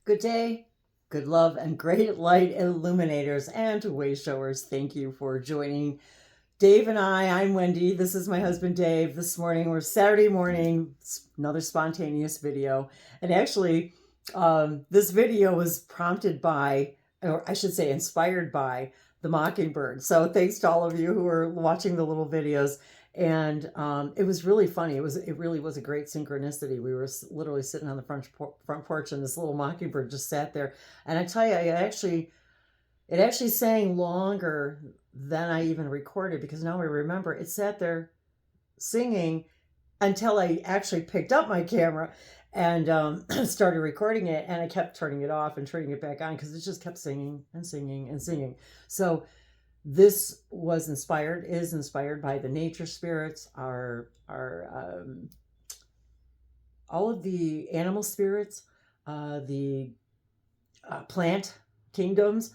Good day, good love, and great light illuminators and way showers. Thank you for joining Dave and I'm Wendy. This is my husband, Dave. This morning, we're Saturday morning, another spontaneous video. And actually, this video was prompted by, or I should say inspired by, the mockingbird. So thanks to all of you who are watching the little videos. And it was really funny. It really was a great synchronicity. We were literally sitting on the front porch, and this little mockingbird just sat there. And I tell you, it actually sang longer than I even recorded, because now I remember it sat there singing until I actually picked up my camera and started recording it. And I kept turning it off and turning it back on because it just kept singing and singing and singing. So this is inspired by the nature spirits, our all of the animal spirits, the plant kingdoms.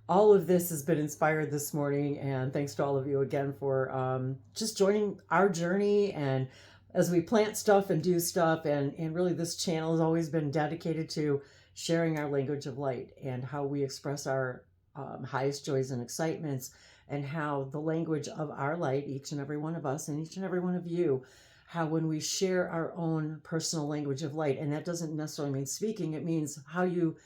All of this has been inspired this morning, and thanks to all of you again for just joining our journey. And as we plant stuff and do stuff, and really this channel has always been dedicated to sharing our language of light and how we express our highest joys and excitements, and how the language of our light, each and every one of us and each and every one of you, how when we share our own personal language of light, and that doesn't necessarily mean speaking, it means how you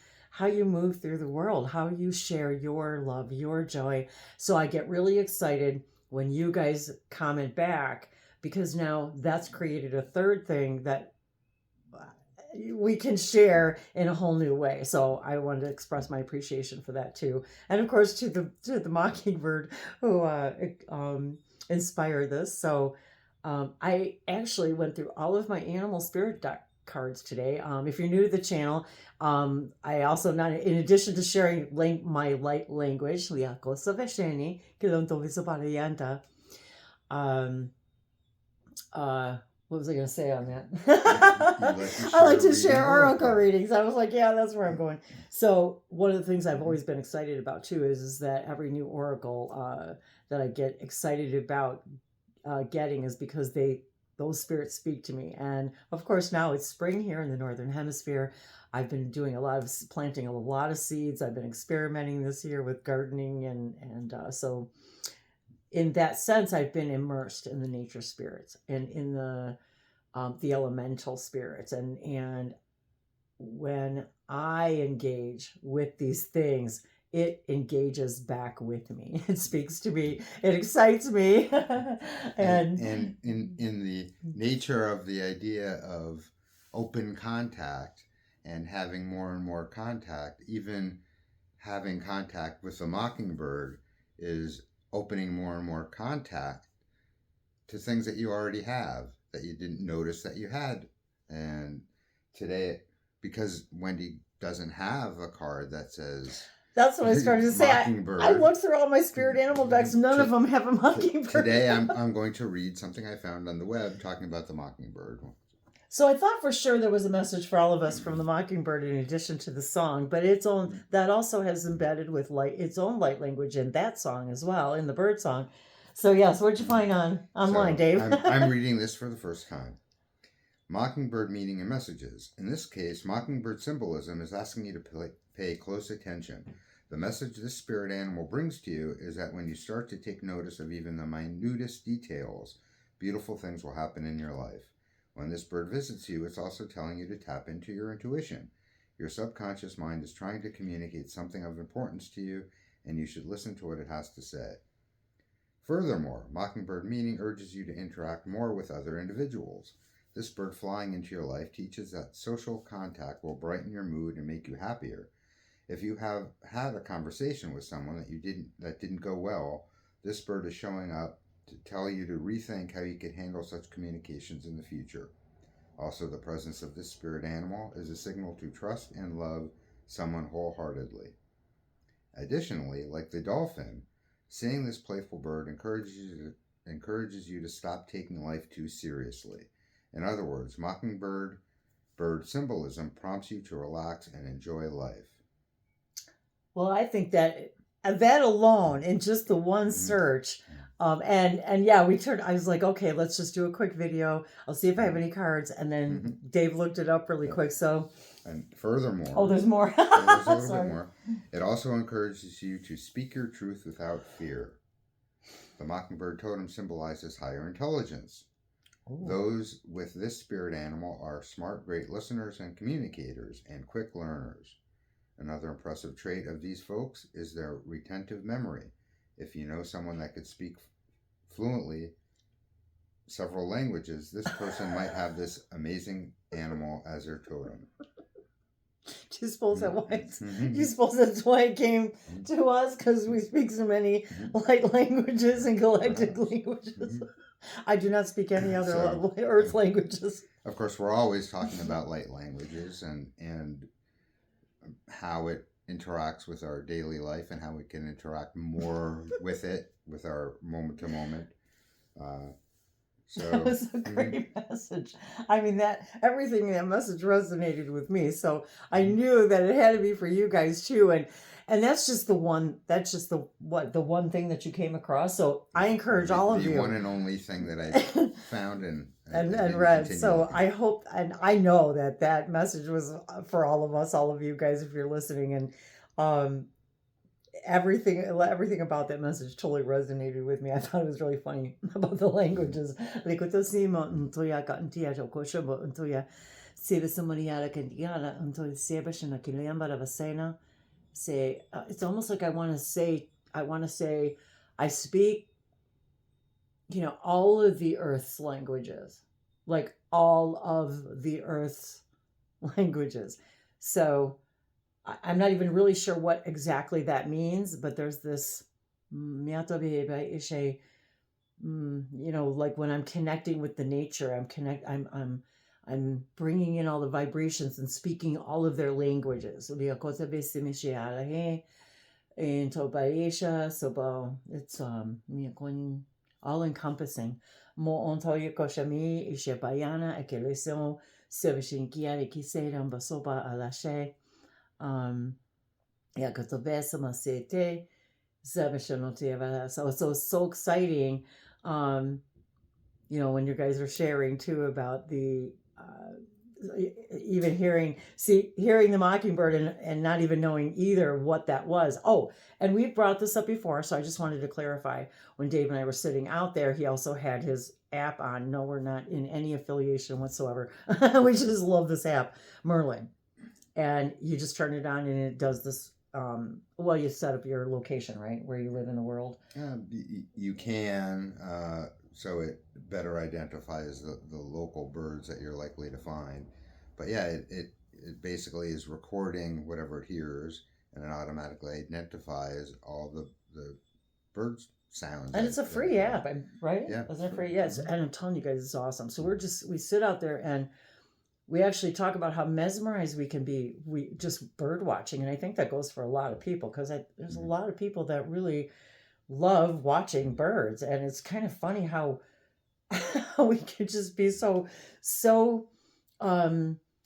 move through the world, how you share your love, your joy. So I get really excited when you guys comment back, because now that's created a third thing that we can share in a whole new way. So I wanted to express my appreciation for that too. And of course to the mockingbird who inspired this. So I actually went through all of my animal spirit deck cards today. If you're new to the channel, I also, in addition to sharing my light language, what was I going to say on that? I like to share oracle readings. I was like, yeah, that's where I'm going. So one of the things I've always been excited about too is that every new oracle that I get excited about getting is because those spirits speak to me. And of course, now it's spring here in the Northern Hemisphere. I've been doing planting a lot of seeds. I've been experimenting this year with gardening, and so in that sense, I've been immersed in the nature spirits and in the elemental spirits. And when I engage with these things, it engages back with me. It speaks to me. It excites me. and in the nature of the idea of open contact and having more and more contact, even having contact with the mockingbird is opening more and more contact to things that you already have that you didn't notice that you had. And today, because Wendy doesn't have a card that says, that's what I started to say. I looked through all my spirit animal decks. None of them have a mockingbird. Today, I'm going to read something I found on the web talking about the mockingbird. So I thought for sure there was a message for all of us from the mockingbird in addition to the song, but that also has embedded with its own light language in that song as well, in the bird song. So yes, what'd you find online, Dave? I'm reading this for the first time. Mockingbird meaning and messages. In this case, mockingbird symbolism is asking you to pay close attention. The message this spirit animal brings to you is that when you start to take notice of even the minutest details, beautiful things will happen in your life. When this bird visits you, it's also telling you to tap into your intuition. Your subconscious mind is trying to communicate something of importance to you, and you should listen to what it has to say. Furthermore, mockingbird meaning urges you to interact more with other individuals. This bird flying into your life teaches that social contact will brighten your mood and make you happier. If you have had a conversation with someone that didn't go well, this bird is showing up to tell you to rethink how you could handle such communications in the future. Also, the presence of this spirit animal is a signal to trust and love someone wholeheartedly. Additionally, like the dolphin, seeing this playful bird encourages you to stop taking life too seriously. In other words, mockingbird bird symbolism prompts you to relax and enjoy life. Well, I think that alone, in just the one search, And yeah, I was like, okay, let's just do a quick video. I'll see if I have any cards. And then Mhm. Dave looked it up really Yep. quick. So, And furthermore, oh, there's more. there's a little bit Sorry. more. It also encourages you to speak your truth without fear. The mockingbird totem symbolizes higher intelligence. Ooh. Those with this spirit animal are smart, great listeners and communicators, and quick learners. Another impressive trait of these folks is their retentive memory. If you know someone that could speak fluently several languages, this person might have this amazing animal as their totem. Do you suppose that why Mhm. do you suppose that's why it came to us? Because we speak so many light languages and galactic Perhaps. languages. I do not speak any other So, earth languages. of course, we're always talking about light languages and how it interacts with our daily life and how we can interact more with it with our moment to moment. So That was a great message. I mean, that everything in that message resonated with me. So I knew that it had to be for you guys too. And that's just the one. That's just the one thing that you came across. So I encourage all of the you. one and only thing that I found and read. So I hope and I know that that message was for all of us, all of you guys, if you're listening, and everything about that message totally resonated with me. I thought it was really funny about the languages. Like with those say it's almost like I want to say I speak, all of the earth's languages, like all of the earth's languages. So I'm not even really sure what exactly that means, but there's this like when I'm connecting with the nature, I'm bringing in all the vibrations and speaking all of their languages. So it's all encompassing. Mo ontoye koshami ishe bayana ekelesion sebishinkia ekiseiram basoba alashe. Yeah, so it's so exciting. When you guys are sharing too about the even hearing the mockingbird and not even knowing either what that was. Oh, and we've brought this up before, so I just wanted to clarify. When Dave and I were sitting out there, he also had his app on. No, we're not in any affiliation whatsoever. We just love this app, Merlin. And you just turn it on and it does this. You set up your location, right, where you live in the world. You can, so it better identifies the local birds that you're likely to find. But yeah, it basically is recording whatever it hears, and it automatically identifies all the bird sounds. And it's a free app, right? Yeah, Isn't it free? Yes. And I'm telling you guys, it's awesome. So we sit out there and we actually talk about how mesmerized we can be. We just bird watching, and I think that goes for a lot of people because there's a lot of people that really love watching birds, and it's kind of funny how we can just be so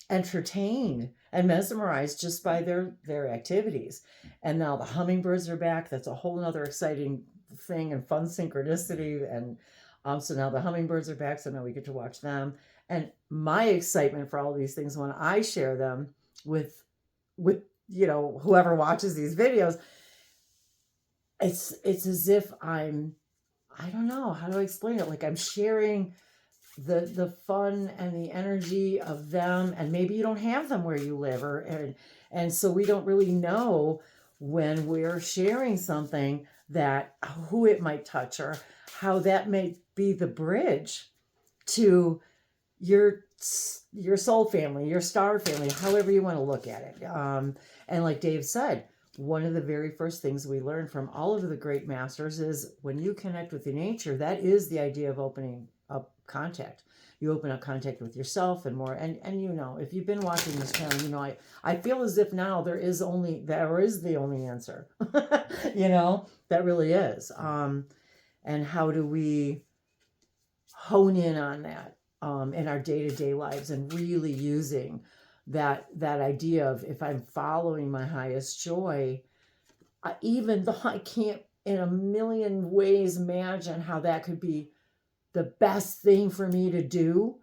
entertained and mesmerized just by their activities. And now the hummingbirds are back. That's a whole other exciting thing and fun synchronicity. And so now the hummingbirds are back, so now we get to watch them. And my excitement for all of these things when I share them with whoever watches these videos, it's as if I don't know how to explain it. Like I'm sharing the fun and the energy of them, and maybe you don't have them where you live, and so we don't really know when we're sharing something that who it might touch or how that may be the bridge to your soul family, your star family, however you want to look at it. And like Dave said, one of the very first things we learn from all of the great masters is when you connect with the nature, that is the idea of opening up contact. You open up contact with yourself and more. And if you've been watching this channel, I feel as if now there is the only answer. That really is. And how do we hone in on that in our day-to-day lives and really using that idea of if I'm following my highest joy, even though I can't in a million ways imagine how that could be the best thing for me to do,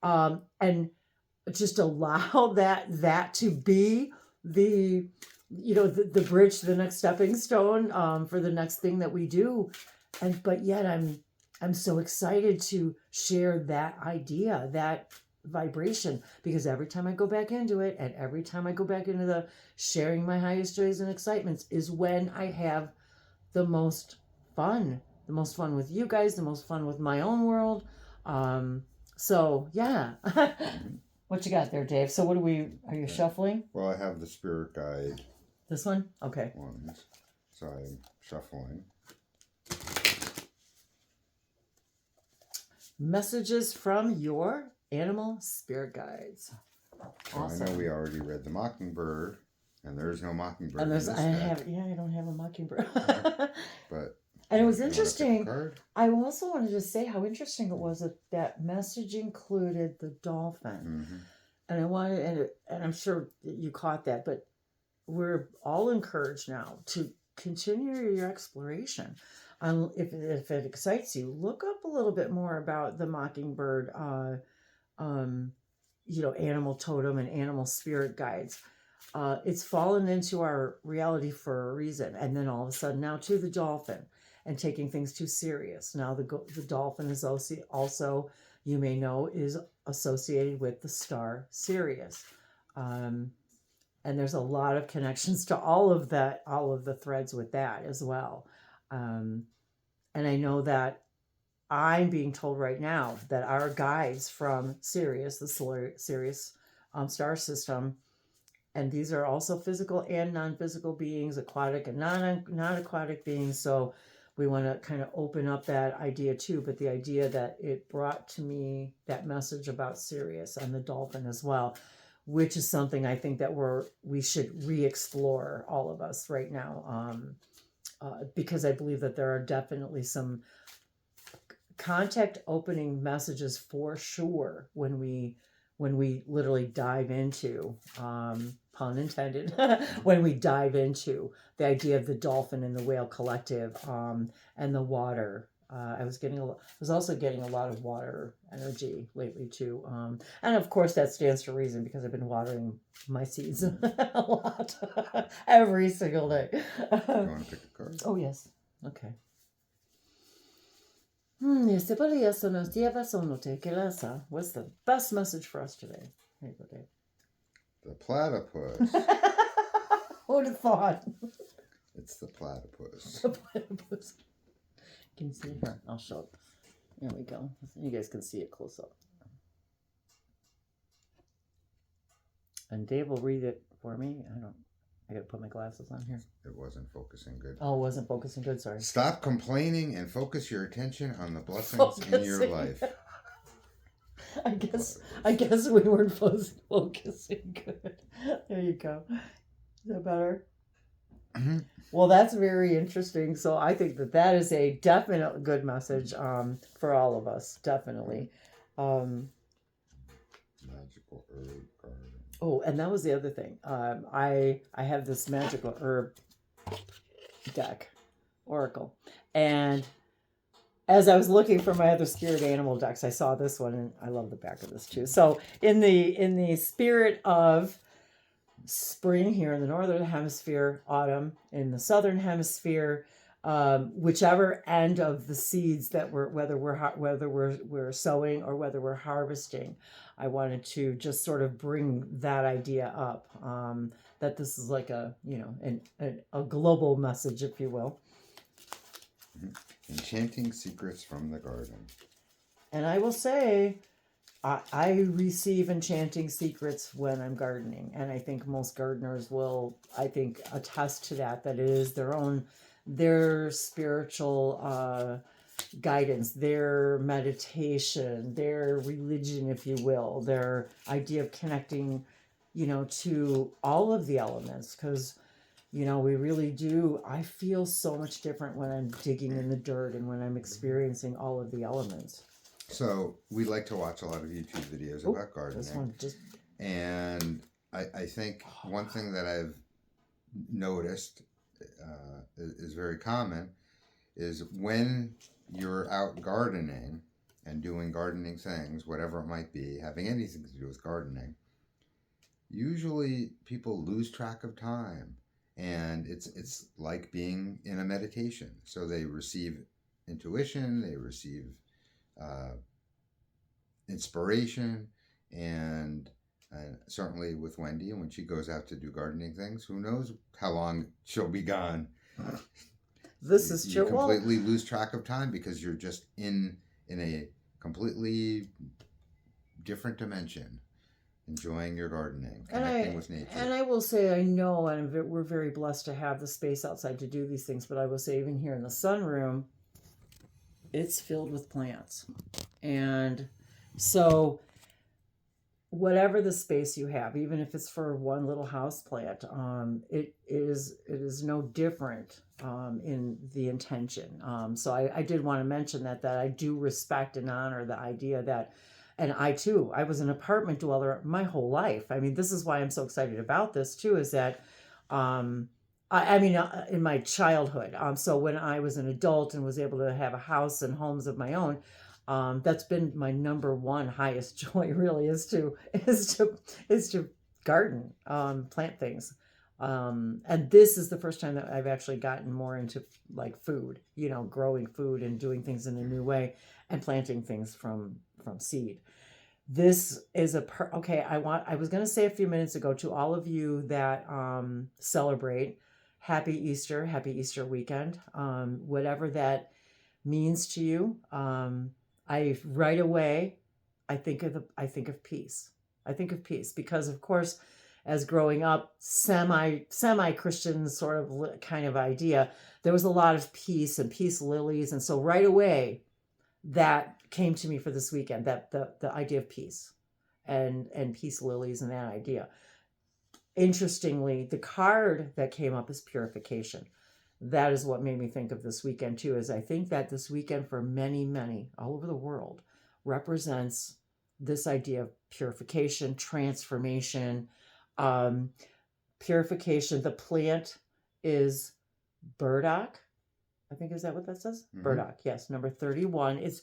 and just allow that to be the the bridge to the next stepping stone, for the next thing that we do. And but yet I'm so excited to share that idea, that vibration, because every time I go back into it, and every time I go back into the sharing my highest joys and excitements, is when I have the most the most fun with you guys, the most fun with my own world. So yeah. What you got there, Dave? So are you shuffling? Well, I have the spirit guide This one? Okay. ones. So I'm shuffling. Messages from your animal spirit guides. So Awesome. I know we already read the mockingbird, and there's no mockingbird. And in this I don't have a mockingbird. But and it was you wanna pick a interesting. card? I also wanted to say how interesting it was that message included the dolphin. Mhm. And I wanted, and I'm sure that you caught that, but we're all encouraged now to continue your exploration. If it excites you, look up a little bit more about the mockingbird, animal totem and animal spirit guides. It's fallen into our reality for a reason. And then all of a sudden now to the dolphin, and taking things too serious. Now the dolphin is also, you may know, is associated with the star Sirius. And there's a lot of connections to all of the threads with that as well. And I know that I'm being told right now that our guides from Sirius, the Sirius star system, and these are also physical and non-physical beings, aquatic and non-aquatic beings. So we want to kind of open up that idea too, but the idea that it brought to me that message about Sirius and the dolphin as well, which is something I think that we should re-explore, all of us right now, because I believe that there are definitely some contact opening messages for sure when we literally dive into, pun intended, when we dive into the idea of the dolphin and the whale collective, and the water. I was also getting a lot of water energy lately too, and of course that stands to reason because I've been watering my seeds a lot every single day. You want to pick a card? Oh yes, okay. What's the best message for us today? Here you go, Dave. The platypus. Who would have thought? It's the platypus. The platypus. Can you see it here? I'll show it. There we go. You guys can see it close up. And Dave will read it for me. I gotta put my glasses on here. It wasn't focusing good. Oh, it wasn't focusing good, sorry. Stop complaining and focus your attention on the blessings in your life. I guess we weren't focusing good. There you go. Is that better? Mm-hmm. Well, that's very interesting. So I think that is a definite good message, for all of us. Definitely. Magical herb garden. Oh, and that was the other thing. I have this magical herb deck, Oracle, and as I was looking for my other spirit animal decks, I saw this one, and I love the back of this too. So in the spirit of spring here in the northern hemisphere, autumn in the southern hemisphere, whichever end of the seeds that whether we're sowing or whether we're harvesting, I wanted to just sort of bring that idea up, that this is like a global message, if you will. Enchanting secrets from the garden. And I will say, I receive enchanting secrets when I'm gardening, and I think most gardeners will, attest to that it is their spiritual guidance, their meditation, their religion, if you will, their idea of connecting, to all of the elements, because we really do. I feel so much different when I'm digging in the dirt and when I'm experiencing all of the elements. So we like to watch a lot of YouTube videos about gardening. This one just... And I think one thing that I've noticed is very common is when you're out gardening and doing gardening things, whatever it might be, having anything to do with gardening, usually people lose track of time, and it's like being in a meditation. So they receive intuition, they receive uh, inspiration, and certainly with Wendy, when she goes out to do gardening things, who knows how long she'll be gone. This is true. You completely lose track of time because you're just in a completely different dimension, enjoying your gardening, connecting with nature. And I will say, I know, and we're very blessed to have the space outside to do these things, but I will say, even here in the sunroom, it's filled with plants. And so whatever the space you have, even if it's for one little house plant, it is no different in the intention. So I did want to mention that I do respect and honor the idea that, and I too, I was an apartment dweller my whole life. I mean, this is why I'm so excited about this too, is that in my childhood. So when I was an adult and was able to have a house and homes of my own, that's been my number one highest joy. Really, is to garden, plant things. And this is the first time that I've actually gotten more into like food, growing food and doing things in a new way and planting things from seed. This is okay. I was going to say a few minutes ago to all of you that celebrate happy Easter weekend, whatever that means to you. Right away, I think of peace. I think of peace because, of course, as growing up, semi Christian sort of kind of idea, there was a lot of peace and peace lilies, and so right away, that came to me for this weekend. That the idea of peace, and peace lilies, and that idea. Interestingly, the card that came up is purification. That is what made me think of this weekend too, is I think that this weekend for many, many all over the world represents this idea of purification, transformation, purification. The plant is burdock. I think, is that what that says? Mm-hmm. Burdock, yes, number 31. It's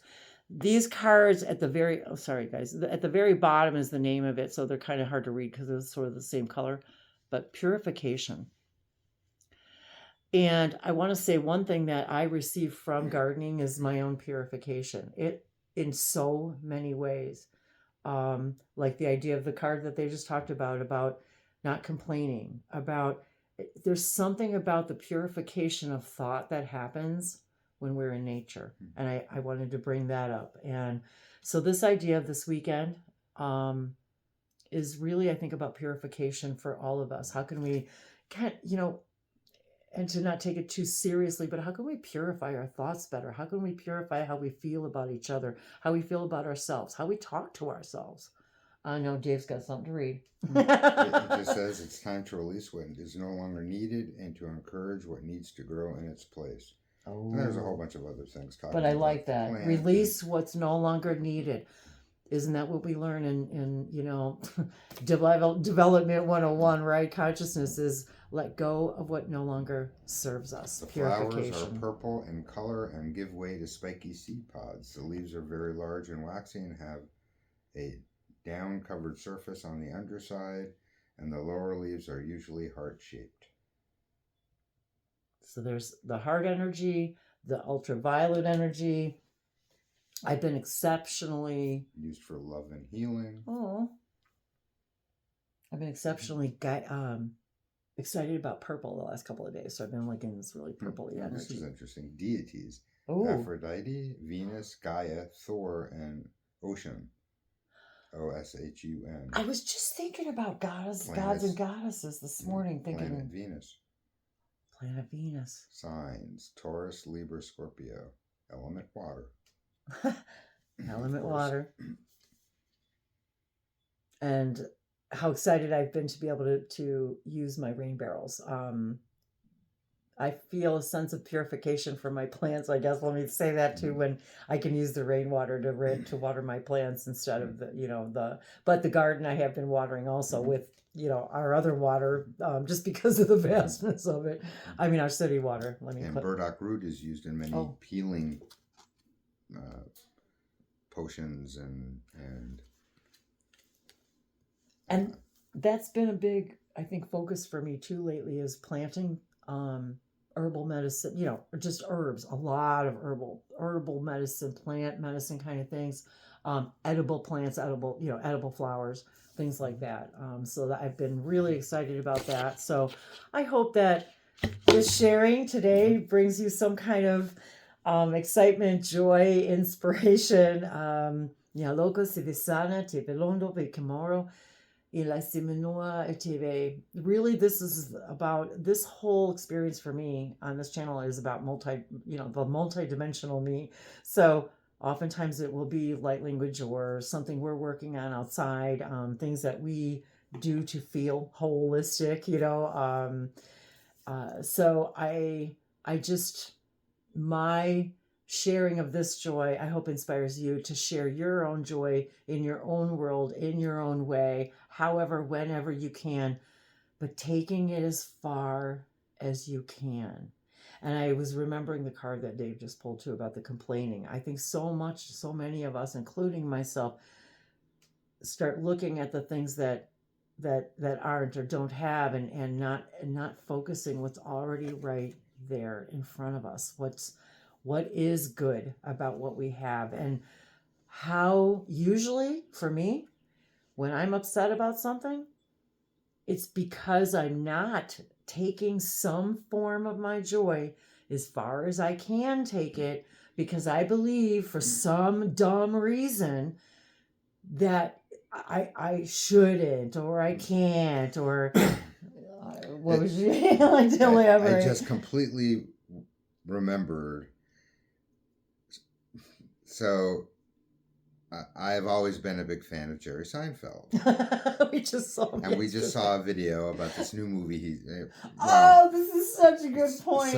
these cards at the very, sorry guys, at the very bottom is the name of it, so they're kind of hard to read because it's sort of the same color, but purification. And I want to say one thing that I receive from gardening is my own purification. It in so many ways, like the idea of the card that they just talked about not complaining, about there's something about the purification of thought that happens when we're in nature. And I wanted to bring that up. And so this idea of this weekend is really, I think, about purification for all of us. How can we, and to not take it too seriously, but how can we purify our thoughts better? How can we purify how we feel about each other, how we feel about ourselves, how we talk to ourselves? I know Dave's got something to read. It just says it's time to release what is no longer needed and to encourage what needs to grow in its place. Oh. And there's a whole bunch of other things. But I like that. Release what's no longer needed. Isn't that what we learn in Development 101, right? Consciousness is let go of what no longer serves us. The flowers are purple in color and give way to spiky seed pods. The leaves are very large and waxy and have a down-covered surface on the underside, and the lower leaves are usually heart-shaped. So there's the heart energy, the ultraviolet energy. I've been exceptionally used for love and healing. Oh, I've been exceptionally excited about purple the last couple of days. So I've been like in this really purpley energy. This is interesting. Deities: Aphrodite, Venus, Gaia, Thor, and Ocean. Oshun. I was just thinking about gods and goddesses this morning. Planet Venus. Planet Venus. Signs: Taurus, Libra, Scorpio. Element water. Element water. And how excited I've been to be able to use my rain barrels. I feel a sense of purification for my plants, I guess. Let me say that too, when I can use the rainwater to water my plants instead of but the garden I have been watering also with our other water, just because of the vastness of it. I mean, our city water. And burdock root is used in many healing potions and that's been a big, I think, focus for me too lately, is planting herbal medicine, just herbs, a lot of herbal medicine, plant medicine kind of things, edible plants, edible flowers, things like that. So that I've been really excited about that. So I hope that this sharing today brings you some kind of excitement, joy, inspiration. Loco si visana te velondo ve camoro. Really, this whole experience for me on this channel is about the multidimensional me. So oftentimes it will be light language or something we're working on outside, things that we do to feel holistic, so my sharing of this joy, I hope, inspires you to share your own joy in your own world, in your own way, however, whenever you can, but taking it as far as you can. And I was remembering the card that Dave just pulled too about the complaining. I think so many of us, including myself, start looking at the things that aren't or don't have, and not focusing what's already right there in front of us. What is good about what we have, and how usually for me, when I'm upset about something, it's because I'm not taking some form of my joy as far as I can take it, because I believe for some dumb reason that I shouldn't, or I can't, or what was you? I just completely remembered. So I've always been a big fan of Jerry Seinfeld. We just saw a video about this new movie. This is such a good point.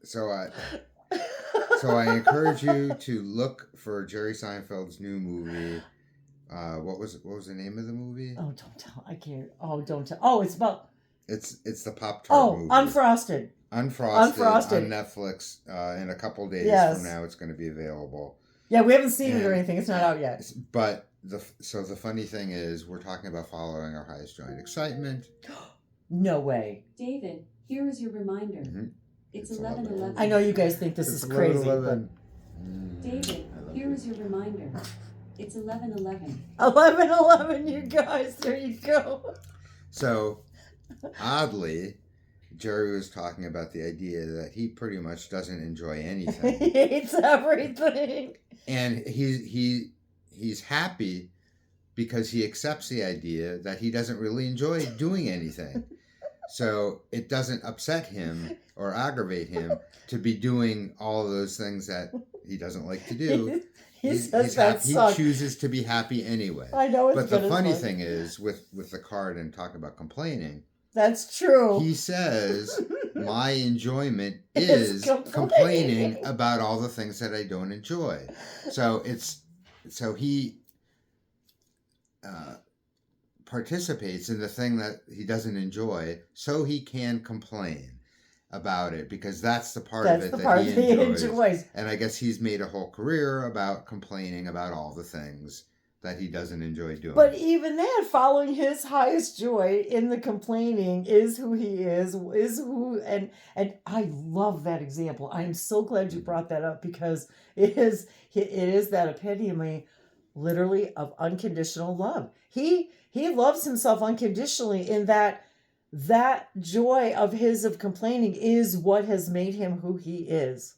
So I encourage you to look for Jerry Seinfeld's new movie. What was the name of the movie? Oh, don't tell. I can't. Oh, don't tell. Oh, it's about. It's the Pop-Tart movie. Unfrosted. Unfrosted on Netflix. In a couple days from now, it's going to be available. Yeah, we haven't seen it or anything. It's not out yet. But the funny thing is, we're talking about following our highest joy and excitement. No way. David, here is your reminder. Mm-hmm. It's 11:11. I know you guys think this is crazy, but David, here is your reminder. It's 11:11. 11:11, you guys. There you go. So, oddly, Jerry was talking about the idea that he pretty much doesn't enjoy anything. He hates everything. And he's happy because he accepts the idea that he doesn't really enjoy doing anything. So it doesn't upset him or aggravate him to be doing all of those things that he doesn't like to do. He's happy. He chooses to be happy anyway. I know it's But the funny thing is, with the card and talking about complaining, that's true. He says, my enjoyment is complaining about all the things that I don't enjoy. So he participates in the thing that he doesn't enjoy, so he can complain about it, because that's the part of it that he enjoys. And I guess he's made a whole career about complaining about all the things that he doesn't enjoy doing. But even that, following his highest joy in the complaining, is who he is and I love that example. I'm so glad you brought that up, because it is that epitome, literally, of unconditional love. He loves himself unconditionally, in that joy of his of complaining is what has made him who he is.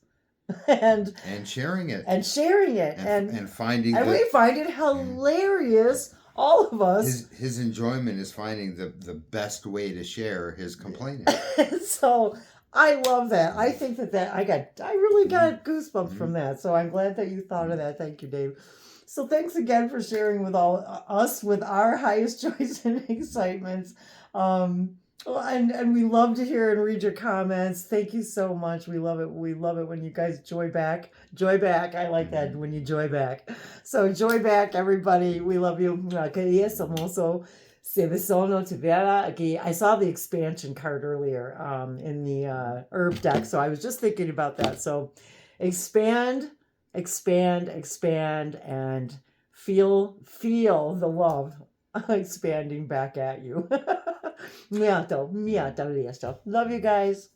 And sharing it and finding, and we find it hilarious, all of us. His enjoyment is finding the best way to share his complaining. So I love that. I think that I really got goosebumps from that. So I'm glad that you thought of that. Thank you, Dave. So thanks again for sharing with all us with our highest joys and excitements. And we love to hear and read your comments. Thank you so much. We love it. We love it when you guys joy back. I like that, when you joy back. So joy back, everybody. We love you. Quería hermoso. Se vi sono tibera. Okay, I saw the expansion card earlier in the herb deck, so I was just thinking about that. So expand, expand, expand, and feel the love expanding back at you. Miato, miata, liasto. Love you guys.